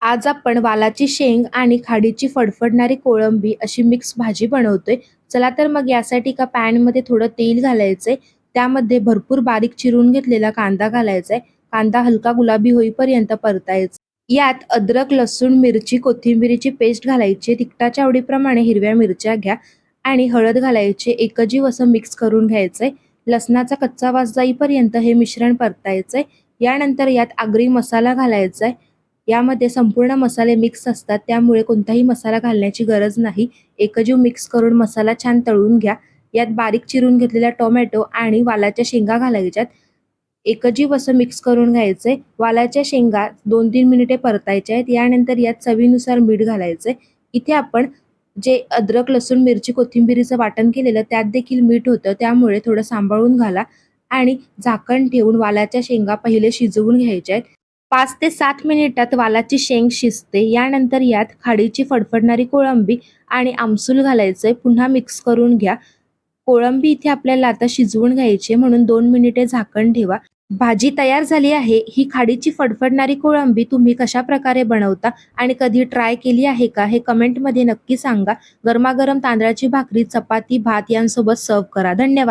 आज आपण वालाची शेंग आणि खाडीची फडफडणारी कोळंबी अशी मिक्स भाजी बनवतोय. चला तर मग यासाठी एका पॅनमध्ये थोडं तेल घालायचंय. त्यामध्ये भरपूर बारीक चिरून घेतलेला कांदा घालायचाय. कांदा हलका गुलाबी होईपर्यंत परतायचा. यात अद्रक, लसूण, मिरची, कोथिंबिरीची पेस्ट घालायची. तिखटाच्या आवडीप्रमाणे हिरव्या मिरच्या घ्या आणि हळद घालायची. एकजीव असं मिक्स करून घ्यायचंय. लसणाचा कच्चा वास जाईपर्यंत हे मिश्रण परतायचंय. यानंतर यात आगरी मसाला घालायचाय. यामध्ये संपूर्ण मसाले मिक्स असतात, त्यामुळे कोणताही मसाला घालण्याची गरज नाही. एकजीव मिक्स करून मसाला छान तळून घ्या. यात बारीक चिरून घेतलेला टोमॅटो आणि वालाच्या शेंगा घालायच्यात. एकजीव असं मिक्स करून घ्यायचंय. वालाच्या शेंगा 2-3 मिनिटे परतायच्या आहेत. यानंतर यात चवीनुसार मीठ घालायचंय. इथे आपण जे अद्रक, लसूण, मिरची, कोथिंबिरीचं वाटण केलेलं त्यात देखील मीठ होतं, त्यामुळे थोडं सांभाळून घाला आणि झाकण ठेवून वालाच्या शेंगा पहिले शिजवून घ्यायच्या आहेत. 5 ते 7 मिनिटात वालाची शेंग शिजते. यानंतर यात खाडीची फडफडणारी कोळंबी आणि आमसूल घालायचंय. पुन्हा मिक्स करून घ्या. कोळंबी इथे आपल्याला आता शिजवून घ्यायची आहे, म्हणून 2 मिनिटे झाकण ठेवा. भाजी तयार झाली आहे. ही खाडीची फडफडणारी कोळंबी तुम्ही कशाप्रकारे बनवता आणि कधी ट्राय केली आहे का? हे कमेंटमध्ये नक्की सांगा. गरमागरम तांदळाची भाकरी, चपाती, भात यांसोबत सर्व्ह करा. धन्यवाद.